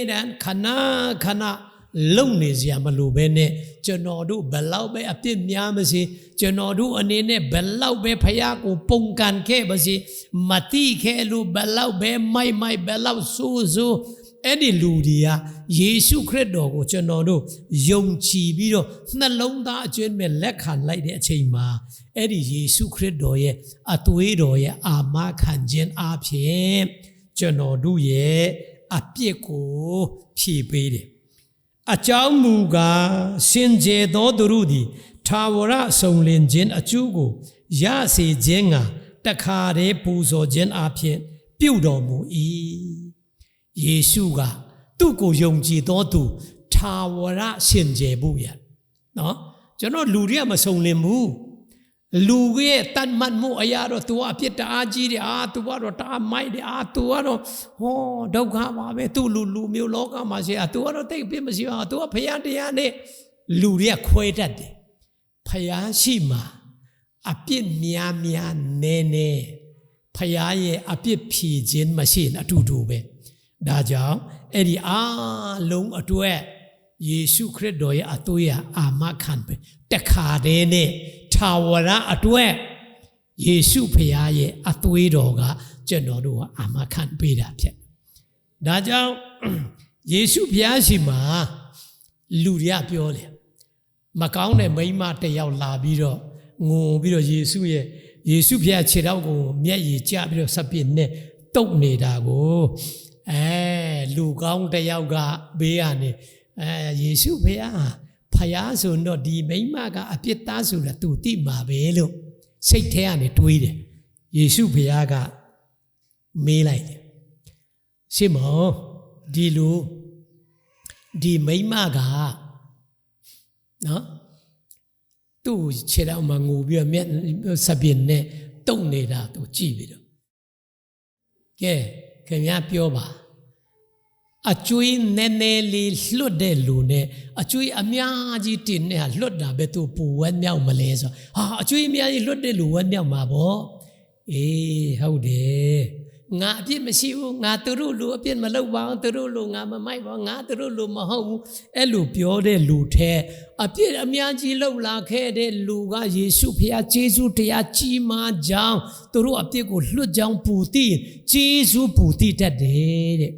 တမ်းခဏလုံနေစရာမလိုပဲနဲ့ကျွန်တော်တို့ဘယ်လောက်ပဲအပြစ်များမစေကျွန်တော်တို့အနေနဲ့ဘယ်လောက်ပဲဖယားကိုပုံကန်ခဲ့ပါစေမတိခဲ့လို့ဘယ်လောက်ပဲမိုက်ဘယ်လောက်ဆိုးအဲ့ဒီလူတွေကယေရှုခရစ်တော်ကိုကျွန်တော်တို့ယုံကြည်ပြီးတော့နှလုံးသားအကျွမ်းမဲ့လက်ခံလိုက်တဲ့အချိန်မှာအဲ့ဒီယေရှုခရစ်တော်ရဲ့အသွေးတော်ရဲ့အာမခံခြင်းအပြင်ကျွန်တော်တို့ရဲ့အပြစ်ကိုဖြေပေးတယ်အကြောင်းမူကားစင်ကြယ်သောသူတို့သည်ထာဝရဆုံးလင်ခြင်းအကျိုးကိုရစေခြင်းငါတခါတည်းပူဇော်ခြင်းအပြင်ပြုတော်မူ၏ယေရှုကသူ့ကိုယုံကြည်သောသူထာဝရစင်ကြယ်ဖို့ရနော်ကျွန်တော်လူတွေကမဆုံးလင်ဘူးလူရဲ့တတ်မှတ်မှုအရာတော့ तू အပြစ်တအားကြီးတယ်तू ကတော့တအားမိုက်တယ်तू ကတော့ဟောဒုက္ခပါပဲ तू လူမျိုးလောကမှာရှိतू ကတော့တိတ်ပြစ်မရှိပါ तू ကဖယားတရားနဲ့လူတွေကခွဲတတ်တယ်ဖယားရှိမှာအပြစ်များနေဖယားရဲ့အပြစ်ဖြေခြင်းမရှိအတူတူပဲဒါကြောင့်အဲ့ဒီအားလုံးအတွက်ယေရှုခရစ်တော်ရဲ့အသွေးအာမခံပဲတခါတည်းနဲ့ထာဝရအတွက်ယေရှုဖခင်ရဲ့အသွေးတော်ကကျွန်တော်တို့အာမခံပေးတာဖြစ်ဒါကြောင့်ယေရှုဖခင်ရှိမှာလူတွေကပြောတယ်မကောင်းတဲ့မိန်းမတစ်ယောက်လာပြီးတော့ငိုပြီးတော့ယေရှုဖခင်ခြေထောက်ကိုမျက်ရည်ကျပြီးတော့စပစ်နဲ့တုပ်နေတာကိုလူကောင်းတစ်ယောက်ကဘေးကနေယေရှုဖခင်ဆိုတော့ဒီမိန်းမကအပြစ်သားဆိုတာ तू သိမှာပဲလို့စိတ်ထဲကနေတွေးတယ်ယေရှုဖခင်ကမေးလိုက်တယ်ရှေ့မောဒီမိန်းမကနော်သူ့ခြေထောက်မှာငိုပြီးတော့မျက်စပင်နဲ့တုပ်နေတာ तू ကြည့်ပြီးတော့ကဲခင်ဗျားပြောပါအကျွေးနည်းနည်းလေးလွတ်တဲ့လူနဲ့အကျွေးအများကြီးတင်နေတာလွတ်တာပဲသူပူဝဲမြောက်မလဲဆိုအကျွေးအများကြီးလွတ်တဲ့လူဝဲမြောက်မှာပေါ့အေးဟုတ်တယ်ငါအပြစ်မရှိဘူးငါသူတို့လူအပြစ်မလုပ်ပါဘူးသူတို့လူငါမမိုက်ပါငါသူတို့လူမဟုတ်ဘူးအဲ့လိုပြောတဲ့လူထဲအပြစ်အများကြီးလုပ်လာခဲ့တဲ့လူကယေရှုဖခင်ယေရှုတရားကြီးမားကြောင်းသူတို့အပြစ်ကိုလွတ်ကြောင်းပူတည်ယေရှုပူတည်တတ်တယ်တဲ့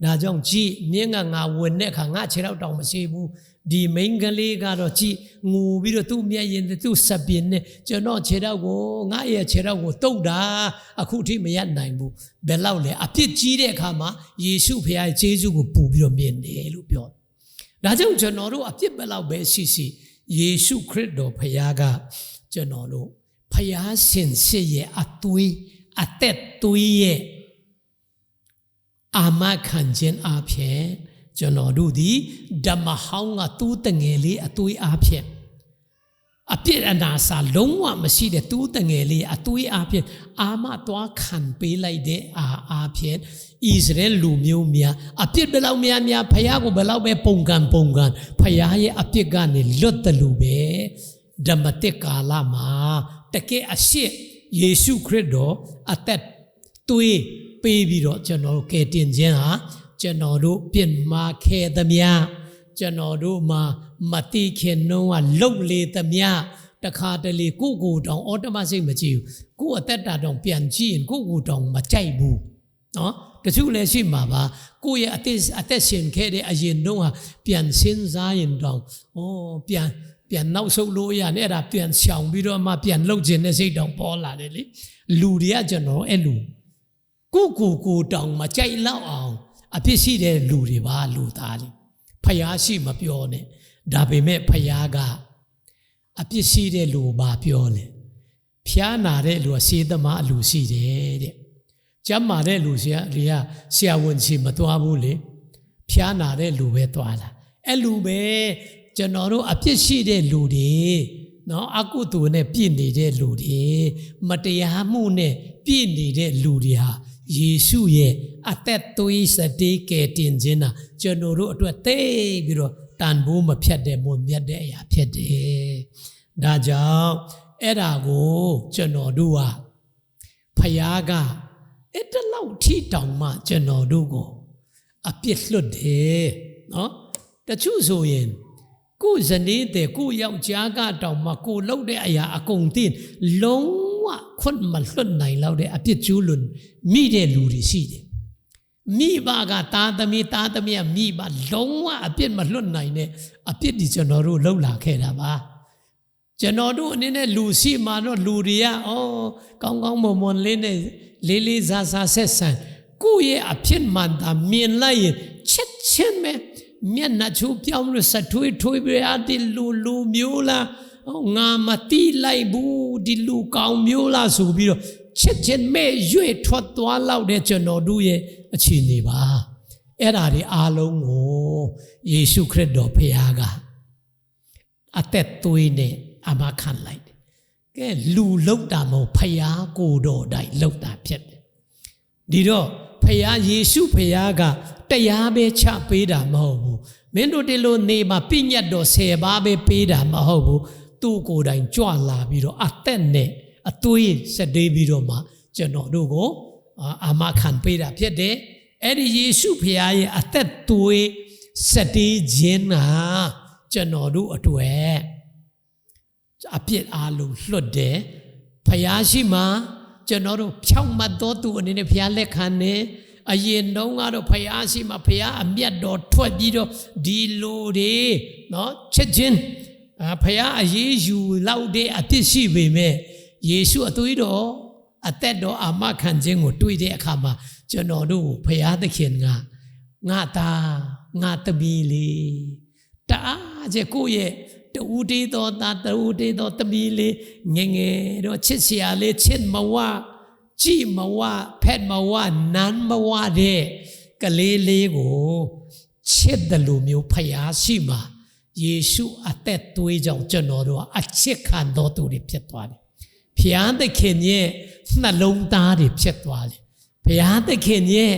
ဒါကြောင့်ကြည်မြင်းကငါဝင်တဲ့အခါငါခြေထောက်တောင်မရှိဘူးဒီမိန်းကလေးကတော့ကြည်ငူပြီးတော့သူ့မျက်ရည်သူ့စပင်နဲ့ကျွန်တော်ခြေထောက်ကိုငါရဲ့ခြေထောက်ကိုတုတ်တာအခုထိမရနိုင်ဘူးဘယ်လောက်လဲအပြစ်ကြီးတဲ့အခါမှာယေရှုဖခင်ရဲ့ယေရှုကိုပူပြီးတော့မြင်တယ်လို့ပြောဒါကြောင့်ကျွန်တော်တို့အပြစ်ဘယ်လောက်ပဲရှိယေရှုခရစ်တော်ဖခင်ကကျွန်တော်တို့ဖခင်ရှင်စစ်ရဲ့အသွေးအသက်သွေးရဲ့အာမခံခြင်းအဖြစ်ကျွန်တော်တို့ဒီဓမ္မဟောင်းကတူးတငယ်လေးအသွေးအဖြစ်အပြစ်အနာစာလုံးဝမရှိတဲ့တူးတငယ်လေးအသွေးအဖြစ်အာမသွားခံပေးလိုက်တဲ့အဖြစ်ဣသရေလလူမျိုးများအပြစ်ဘယ်လောက်များဖယားကိုဘယ်လောက်ပဲပုံကန်ဖယားရဲ့အပြစ်ကနေလွတ်တယ်လို့ပဲဓမ္မတက်ကာလမှာတကယ်အရှိယေရှုခရစ်တော်အသက်သွေးပေးပြီးတော့ကျွန်တော်တို့ကယ်တင်ခြင်းဟာကျွန်တော်တို့ပြင်မာခဲ့သမျှကျွန်တော်တို့မှာမတိခင်နှုံးကလှုပ်လေသမျှတခါတလေကိုတောင်အော်တမစိတ်မကြည့်ဘူးကိုအသက်တာတောင်ပြန်ကြည့်ရင်ကိုတောင်မကြိုက်ဘူးနော် တချို့လည်းရှိမှာပါကိုယ့်ရဲ့အသက်ရှင်ခဲ့တဲ့အရင်တုန်းကပြန်စဉ်းစားရင်တော့ပြန်နောက်ဆုတ်လို့ရနဲ့အဲ့ဒါပြန်ရှောင်ပြီးတော့မှပြန်လှုပ်ခြင်းနဲ့စိတ်တောင်ပေါ်လာတယ်လေလူတွေကကျွန်တော်အဲ့လူကိုတောင်မကြိုက်လောက်အောင်အပြစ်ရှိတဲ့လူတွေပါလူသားလေဖယားရှိမပြောနဲ့ဒါပေမဲ့ဖယားကအပြစ်ရှိတဲ့လူပါပြောလေဖျားနာတဲ့လူကစေသမားအလူရှိတယ်တဲ့ကျမ်းမာတဲ့လူတွေကဆရာဝန်စီမသွားဘူးလေဖျားနာတဲ့လူပဲသွားလာအဲ့လူပဲကျွန်တော်တို့အပြစ်ရှိတဲ့လူတွေနော်အကုသိုလ်နဲ့ပြည့်နေတဲ့လူတွေမတရားမှုနဲ့ပြည့်နေတဲ့လူတွေဟာယေရှုရဲ့အသက်သွေးစတေးကယ်တင်ခြင်းဟာကျွန်တော်တို့အတွက်သိပြီးတော့တန်ဖိုးမဖြတ်တဲ့မွန်မြတ်တဲ့အရာဖြစ်တယ်။ဒါကြောင့်အဲ့ဒါကိုကျွန်တော်တို့ကဖယားကအဲ့တလောက်ထိတောင်မှကျွန်တော်တို့ကိုအပြစ်လွတ်တယ်နော်တချို့ဆိုရင်ကိုယ်ဇနီးတဲ့ကိုယောက်ျားကတောင်မှကိုလုပ်တဲ့အရာအကုန်သိလုံးဝခွတ်မလွတ်နိုင်လောက်တဲ့အပြစ်ကျူးလွန်မိတဲ့လူတွေရှိတယ်မိဘကသားသမီးမိဘလုံးဝအပြစ်မလွတ်နိုင်တဲ့အပြစ်ဒီကျွန်တော်တို့လှုပ်လာခဲ့တာပါကျွန်တော်တို့အနေနဲ့လူရှိမှတော့လူတွေကကောင်းမွန်လေးနဲ့လေးစားဆက်ဆံကိုယ့်ရဲ့အဖြစ်မှန်တာမြင်လိုက်ရင်ချက်ချင်းပဲမျက်နှာချိုးပြောင်းလို့စထွေးပြရတဲ့လူမျိုးလားငါမတိလိုက်ဘူးဒီလူကောင်းမျိုးလားဆိုပြီးတော့ချက်ချင်းမဲ့ရွေ့ထွက်သွားလောက်တဲ့ကျွန်တော်တို့ရဲ့အခြေအနေပါအဲ့ဒါတွေအားလုံးကိုယေရှုခရစ်တော်ဖခင်ကအသက်သွေးနဲ့အမခံလိုက်တယ်ကဲလူလောက်တာမဟုတ်ဖခင်ကိုယ်တော်တိုင်လောက်တာဖြစ်တယ်ဒီတော့ဖခင်ယေရှုဖခင်ကတရားပဲချပေးတာမဟုတ်ဘူးမင်းတို့ဒီလိုနေမှာပြည့်ညတ်တော်10ပါးပဲပေးတာမဟုတ်ဘူးသူ့ကိုယ်တိုင်ကြွလာပြီးတော့အသက်နဲ့အသွေးစတေးပြီးတော့မှကျွန်တော်တို့ကိုအာမခံပေးတာဖြစ်တယ်အဲ့ဒီယေရှုဖခင်ရဲ့အသက်သွေးစတေးခြင်းကကျွန်တော်တို့အတွက်အပြစ်အားလုံးလွတ်တယ်ဖခင်ရှိမှကျွန်တော်တို့ဖြောင့်မတ်တော်သူအနေနဲ့ဖခင်လက်ခံနေအရင်တုန်းကတော့ဖယားရှိမှဖယားအမျက်တော်ထွက်ပြီးတော့ဒီလိုတွေနော်ချက်ချင်းဖယားအရေးယူလောက်တဲ့အဖြစ်ရှိပေမဲ့ယေရှုအသွေးတော်အသက်တော်အာမခံခြင်းကိုတွေ့တဲ့အခါမှာကျွန်တော်တို့ဖယားသခင်ကငါသားငါသမီးလေးတအားကျကိုယ့်ရဲ့တူတေးတော်သားတူတေးတော်သမီးလေးငယ်တော့ချစ်စရာလေးချစ်မဝကြည်မဝဖက်မဝနန်းမဝတဲ့ကလေးလေးကိုချစ်တယ်လို့မျိုးဖျားရှိမှာယေရှုအသက်သွေးကြောင့်ကျွန်တော်တို့အချစ်ခံတော်သူတွေဖြစ်သွားတယ်။ဖျားသခင်ရဲ့နှလုံးသားတွေဖြစ်သွားတယ်။ဖျားသခင်ရဲ့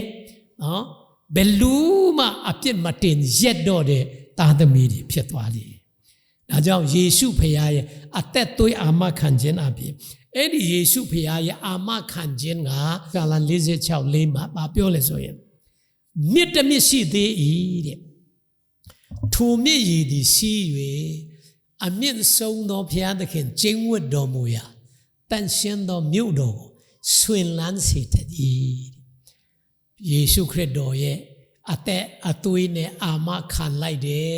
ဘယ်လူမှအပြစ်မတင်ရက်တော့တဲ့သားသမီးတွေဖြစ်သွားတယ်။ဒါကြောင့်ယေရှုဖျားရဲ့အသက်သွေးအာမခံခြင်းအပြင်အဲ့ဒီယေရှုဖခင်ရဲ့အာမခံခြင်းကဂါလန်46:4မှာပြောလဲဆိုရင်မြစ်တစ်မြစ်ရှိသေး၏တဲ့ထိုမြစ်ရည်သည်စီး၍အမြင့်ဆုံးသောဘုရားသခင်ကျင့်ဝတ်တော်မူရာတန်ရှင်းသောမြို့တော်ကိုဆွင်လန်းစေတည်းယေရှုခရစ်တော်ရဲ့အသက်အသွေးနဲ့အာမခံလိုက်တဲ့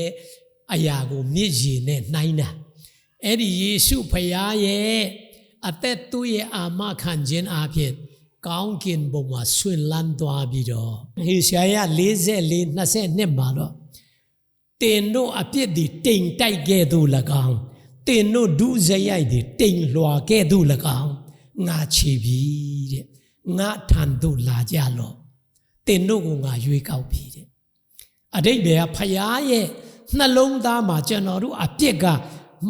အရာကိုမြစ်ရည်နဲ့နှိုင်းတာအဲ့ဒီယေရှုဖခင်ရဲ့အသက်သူ့ရဲ့အာမခံခြင်းအပြင်ကောင်းကင်ဘုံမှာဆွင်လန်းသွားပြီးတော့ဟေရှာယ44:22မှာတော့တင်တို့အပြစ်သည်တိမ်တိုက်ခဲ့သို့၎င်းတင်တို့ဒုစရိုက်သည်တိမ်လွှာခဲ့သို့၎င်းငါချေပြီတဲ့ငါထံသို့လာကြလော့တင်တို့ကိုငါရွေးကောက်ပြီတဲ့အတိတ်ပဲဖယားရဲ့နှလုံးသားမှာကျွန်တော်တို့အပြစ်က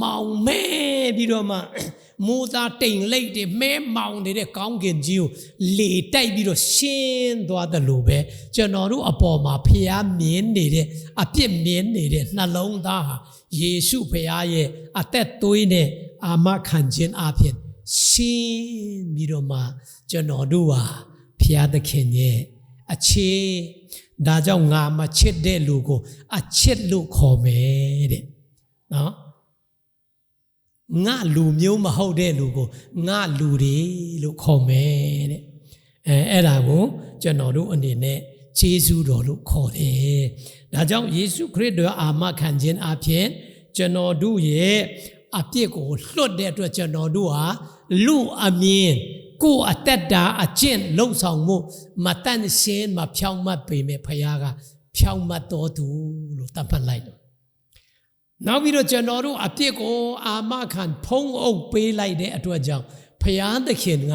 မောင်မဲပြီးတော့မှမိုးသားတိမ်လိတ်တွေမဲမောင်နေတဲ့ကောင်းကင်ကြီးကိုလေတိုက်ပြီးတော့ရှင်းသွားတယ်လို့ပဲကျွန်တော်တို့အပေါ်မှာဖျားမြင်နေတဲ့အပြစ်မြင်နေတဲ့နှလုံးသားဟာယေရှုဖျားရဲ့အသက်သွေးနဲ့အာမခံခြင်းအပြင်ရှင်းပြီးတော့မှကျွန်တော်တို့ဟာဖျားသခင်ရဲ့အခြေဒါကြောင့်ငါမချစ်တဲ့လူကိုအချစ်လို့ခေါ်မယ်တဲ့နော်ငါလူမျိုးမဟုတ်တဲ့လူကိုငါလူတွေလို့ခေါ်မယ်တဲ့ အဲ့ဒါကိုကျွန်တော်တို့အနေနဲ့ယေရှုတော်လို့ခေါ်တယ်ဒါကြောင့်ယေရှုခရစ်တော်အာမခံခြင်းအပြင်ကျွန်တော်တို့ရဲ့အပြစ်ကိုလွတ်တဲ့အတွက်ကျွန်တော်တို့ဟာလူအမြင်ကိုယ်အသက်တာအကျင့်လုံဆောင်မှုမတန်ရှင်းမဖြောင့်မတ်ပေမဲ့ဖခင်ကဖြောင့်မတ်တော်သူလို့သတ်မှတ်လိုက်တယ်နောက်ပြီးတော့ကျွန်တော်တို့အပြစ်ကိုအာမခံဖုံးအုပ်ပေးလိုက်တဲ့အတွက်ကြောင့်ဖခင်သခင်က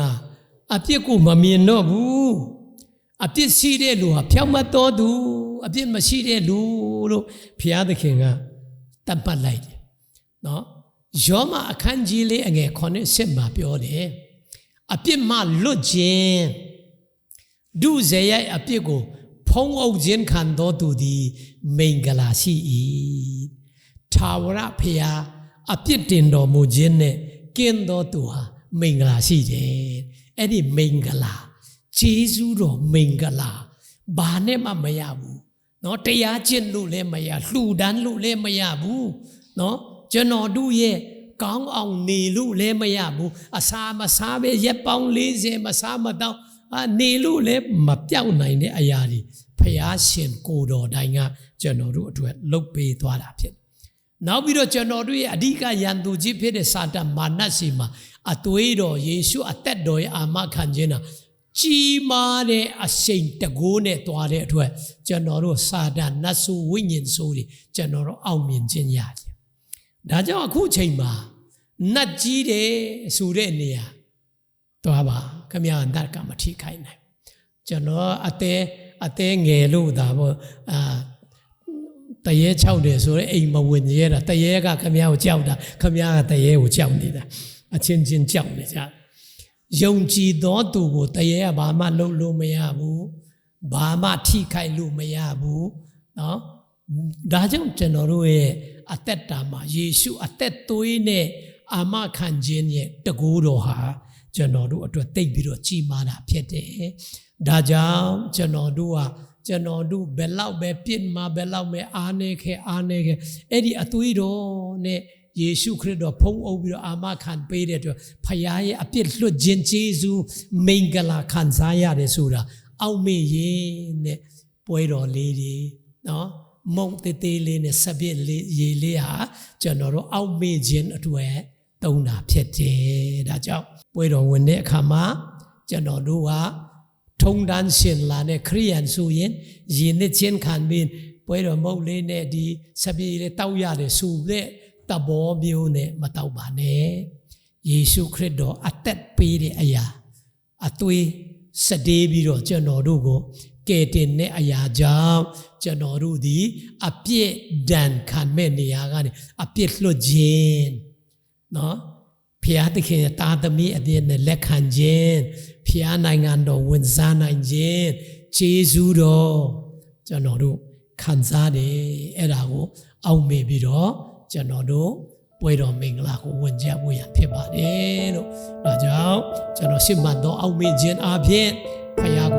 အပြစ်ကိုမမြင်တော့ဘူးအပြစ်ရှိတဲ့လူဟာဖြောင့်မတ်တော်သူအပြစ်မရှိတဲ့လူလို့ဖခင်သခင်ကသတ်မှတ်လိုက်တယ်နော်ယောမအခန်းကြီးလေးအငယ်9မှာပြောတယ်အပြစ်မှလွတ်ခြင်းဒုစရိုက်အပြစ်ကိုဖုံးအုပ်ခြင်းခံတော်သူသည်မင်္ဂလာရှိ၏ထာဝရဖျားအပြစ်တင်တော်မူခြင်းနဲ့ကင်းတော်သူဟာမင်္ဂလာရှိတယ်အဲ့ဒီမင်္ဂလာဂျေဇုတော်မင်္ဂလာဘာနဲ့မှမရဘူးเนาะတရားကျင့်လို့လည်းမရလှူဒန်းလို့လည်းမရဘူးเนาะကျွန်တော်တို့ရဲ့ကောင်းအောင်နေလို့လည်းမရဘူးအစာမစားပဲရက်ပေါင်း40မစားမတော့နေလို့လည်းမပြောက်နိုင်တဲ့အရာတွေဖျားရှင်ကိုတော်တိုင်းကကျွန်တော်တို့အတွက်လုပ်ပေးသွားတာဖြစ်နောက်ပြီးတော့ကျွန်တော်တို့ရဲ့အဓိကယန္တုကြီးဖြစ်တဲ့စာတန်မာနစီမှာအသွေးတော်ယေရှုအသက်တော်ရဲ့အာမခံခြင်းဟာကြီးမားတဲ့အရှိန်တကိုးနဲ့သွားတဲ့အတွက်ကျွန်တော်တို့စာတန်နတ်ဆိုးဝိညာဉ်ဆိုးတွေကျွန်တော်တို့အောင်မြင်ခြင်းရတယ်ဒါကြောင့်အခုချိန်မှာနတ်ကြီးတယ်ဆိုတဲ့နေရာသွားပါခမရအတကမထိခိုက်နိုင်ကျွန်တော်အသေးငယ်လို့ဒါပေါ့တရေ6တယ်ဆိုတော့အိမ်မဝင်ရဲတာတရေကခမရကိုကြောက်တာခမရကတရေကိုကြောက်နေတာအချင်းချင်းကြောက်နေကြယုံကြည်သောသူကိုတရေကဘာမှလုပ်လို့မရဘူးဘာမှထိခိုက်လို့မရဘူးเนาะဒါကြောင့်ကျွန်တော်တို့ရဲ့အသက်တာမှာယေရှုအသက်သွေးနဲ့အာမခံခြင်းရဲ့တကူတော်ဟာကျွန်တော်တို့အတွက်တိတ်ပြီးတော့ကြီးမားတာဖြစ်တယ်ဒါကြောင့်ကျွန်တော်တို့ဘယ်လောက်ပဲပြစ်မှာဘယ်လောက်ပဲအားနေခဲ့အဲ့ဒီအသွေးတော်နဲ့ယေရှုခရစ်တော်ဖုံးအုပ်ပြီးတော့အာမခံပေးတဲ့အတွက်ဖခင်ရဲ့အပြစ်လွတ်ခြင်းကျေးဇူးမင်္ဂလာခံစားရတယ်ဆိုတာအောက်မေ့ရင်နဲ့ပွဲတော်လေးတွေနော်မုံတေးသေးလေးနဲ့စပစ်လေးရေလေးဟာကျွန်တော်တို့အောက်မေ့ခြင်းအတွက်တုံးတာဖြစ်တယ်ဒါကြောင့်ပွဲတော်ဝင်တဲ့အခါမှာကျွန်တော်တို့ကထုံတန်းရှင်လာတဲ့ခရိယန်ဆိုရင်ယဉ်နဲ့ချင်းခံပြီးပွဲတော်မုတ်လေးနဲ့ဒီစပစ်လေးတောက်ရတယ်ဆိုတဲ့တဘောမျိုးနဲ့မတောက်ပါနဲ့ယေရှုခရစ်တော်အသက်ပေးတဲ့အရာအသွေးစတေးပြီးတော့ကျွန်တော်တို့ကိုကယ်တင်တဲ့အရာကြောင့်ကျွန်တော်တို့ဒီအပြစ်ဒဏ်ခံမဲ့နေရာကနေအပြစ်လွတ်ခြင်းနော်ဖျားသခင်တာသမီအပြည့်နဲ့လက်ခံခြင်းဖျားနိုင်ငံတော်ဝင်စားနိုင်ခြင်းဂျေဇုတော်ကျွန်တော်တို့ခံစားတယ်အဲ့ဒါကိုအောက်မေ့ပြီးတော့ကျွန်တော်တို့ပွဲတော်မင်္ဂလာကိုဝင်ကြဖို့ရဖြစ်ပါတယ်လို့ဒါကြောင့်ကျွန်တော်ရှင်းမှတ်သောအောက်မေ့ခြင်းအပြင်ဖျားကို